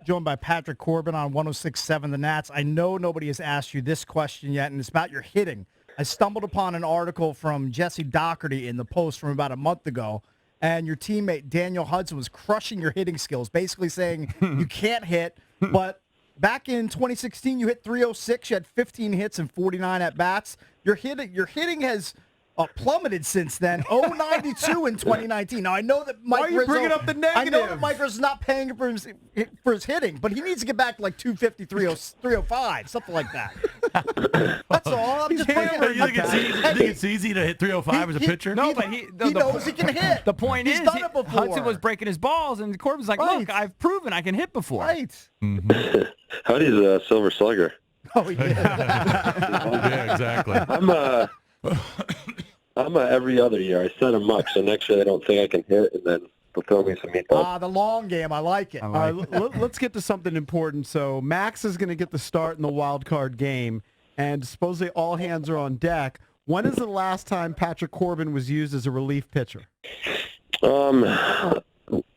Joined by Patrick Corbin on 106.7 The Nats. I know nobody has asked you this question yet, and it's about your hitting. I stumbled upon an article from Jesse Doherty in the Post from about a month ago, and your teammate Daniel Hudson was crushing your hitting skills, basically saying you can't hit. But back in 2016, you hit 306. You had 15 hits and 49 at-bats. Your hitting has plummeted since then. 0.92 in 2019. Now, I know that Mike Why are you Rizzo, bringing up the negatives? I know that Mike Rizzo's not paying for his hitting, but he needs to get back to like 250, 305, something like that. That's all. I'm just bringing it. You think it's easy to hit 305 as a pitcher? No, but he knows he can hit. The point He's is, done it before. Hudson was breaking his balls, and Corbin's like, Right. look, I've proven I can hit before. Right. Mm-hmm. Huddy's a silver slugger. Oh, yeah. Yeah, exactly. I'm a every other year. I set him up, so next year I don't think I can hit, and then they'll throw me some meatballs. The long game. I like it. All right, let's get to something important. So Max is going to get the start in the wild card game, and supposedly all hands are on deck. When is the last time Patrick Corbin was used as a relief pitcher? The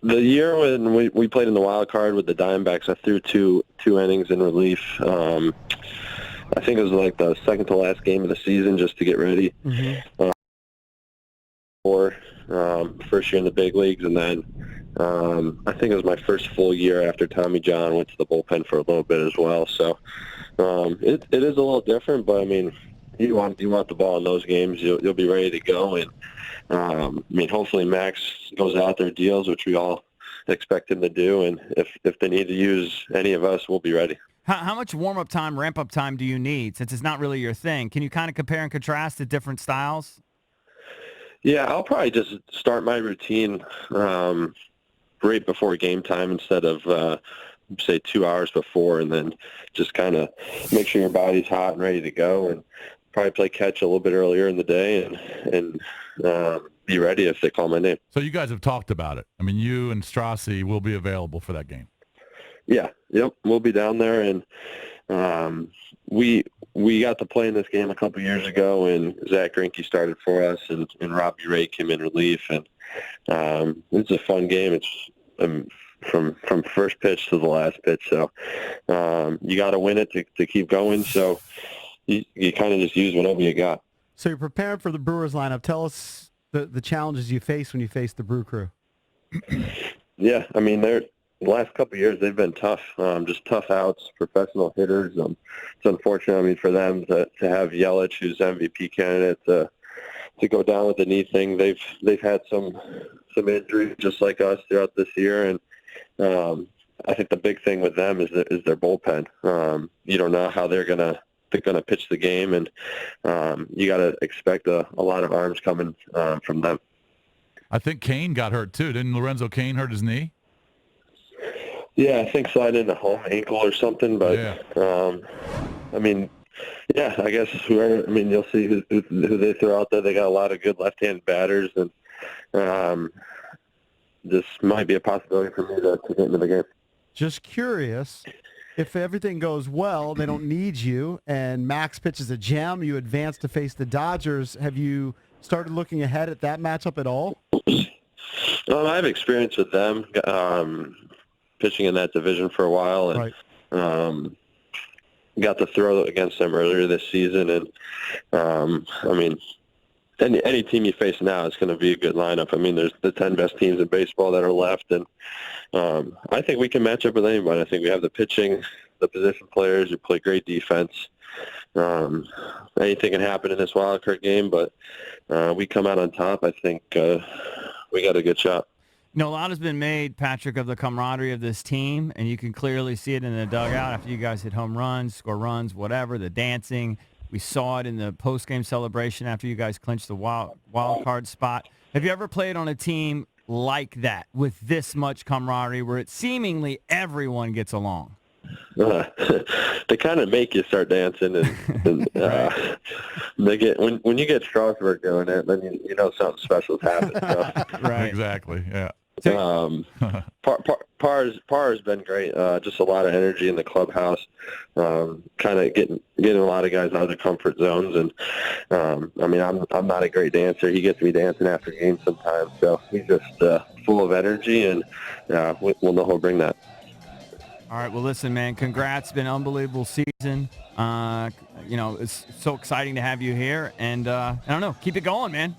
year when we played in the wild card with the Diamondbacks, I threw two innings in relief. I think it was like the second to last game of the season just to get ready. Mm-hmm. First year in the big leagues, and then I think it was my first full year after Tommy John went to the bullpen for a little bit as well. So it is a little different, but I mean, you want the ball in those games, you'll be ready to go, and I mean, hopefully Max goes out there, deals, which we all expect him to do, and if they need to use any of us, we'll be ready. How much warm-up time, ramp-up time do you need, since it's not really your thing? Can you kind of compare and contrast the different styles? Yeah, I'll probably just start my routine right before game time instead of, say, 2 hours before, and then just kind of make sure your body's hot and ready to go, and probably play catch a little bit earlier in the day and be ready if they call my name. So you guys have talked about it. I mean, you and Strassi will be available for that game. Yeah, yep, we'll be down there, and we got to play in this game a couple years ago, and Zach Greinke started for us, and Robbie Ray came in relief, and it's a fun game. It's from first pitch to the last pitch, so you got to win it to keep going. So you kind of just use whatever you got. So you're preparing for the Brewers lineup. Tell us the challenges you face when you face the Brew Crew. Yeah, I mean, the last couple of years, they've been tough, just tough outs, professional hitters. It's unfortunate, I mean, for them to have Yelich, who's MVP candidate, to go down with the knee thing. They've had some injuries just like us throughout this year, and I think the big thing with them is their bullpen. You don't know how they're gonna pitch the game, and you got to expect a lot of arms coming from them. I think Kane got hurt too. Didn't Lorenzo Kane hurt his knee? Yeah, I think sliding a home ankle or something. But yeah. I mean, yeah, I guess whoever. I mean, you'll see who they throw out there. They got a lot of good left-handed batters, and this might be a possibility for me to get into the game. Just curious, if everything goes well, they don't need you, and Max pitches a gem, you advance to face the Dodgers. Have you started looking ahead at that matchup at all? I have experience with them, pitching in that division for a while, and right. Got to throw against them earlier this season. And I mean, any team you face now is going to be a good lineup. I mean, there's the 10 best teams in baseball that are left, and I think we can match up with anybody. I think we have the pitching, the position players who play great defense. Anything can happen in this wild card game, but we come out on top. I think we got a good shot. You know, a lot has been made, Patrick, of the camaraderie of this team, and you can clearly see it in the dugout after you guys hit home runs, score runs, whatever, the dancing. We saw it in the post-game celebration after you guys clinched the wild card spot. Have you ever played on a team like that with this much camaraderie where it seemingly everyone gets along? They kind of make you start dancing, and they get when you get Strasburg doing it, then you know something special's happened. So. Right, exactly. Yeah. Par has been great. Just a lot of energy in the clubhouse. Kind of getting a lot of guys out of their comfort zones, and I mean, I'm not a great dancer. He gets me dancing after games sometimes. So he's just full of energy, and we'll know he'll bring that. All right. Well, listen, man. Congrats. It's been an unbelievable season. It's so exciting to have you here. And I don't know. Keep it going, man.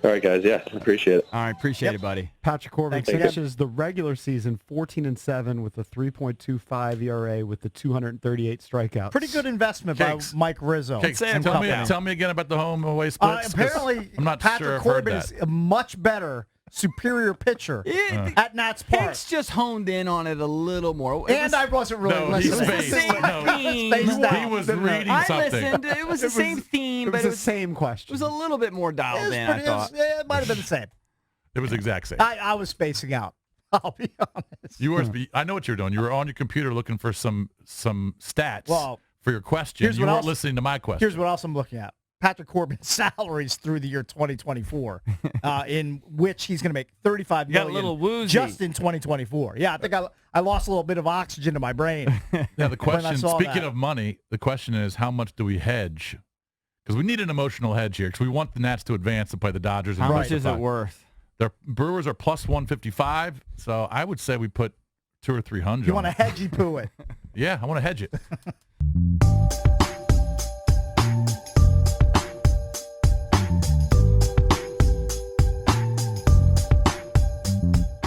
All right, guys. Yeah, appreciate it. All right. Appreciate it, buddy. Patrick Corbin Thanks finishes the regular season 14-7 with a 3.25 ERA with the 238 strikeouts. Pretty good investment Cakes. by Mike Rizzo. Okay, and company. tell me again about the home away splits. 'Cause Apparently, I'm not Patrick sure I've Corbin heard is that. a much better, superior pitcher at Nats Park. Hicks just honed in on it a little more. And I wasn't really No, he listening. spaced. No, Spaced out. he was reading I something. listened. It was the same theme, It but was the same question. it was a little bit more It dialed was in, pretty- I thought. it might have been the same. It was the exact same. I was spacing out. I'll be honest. You were. I know what you were doing. You were on your computer looking for some stats Well, for your question. here's You what weren't else- listening to my question. Here's what else I'm looking at. Patrick Corbin's salaries through the year 2024, in which he's going to make $35 You got a million little woozy. just in 2024. Yeah, I think I lost a little bit of oxygen to my brain. Yeah, the question, saw speaking that. of money, the question is how much do we hedge? Because we need an emotional hedge here because we want the Nats to advance and play the Dodgers. How and much play is the it Padres. worth? The Brewers are plus 155, so I would say we put 200 or 300. You want on to it. hedgy poo it. Yeah, I want to hedge it.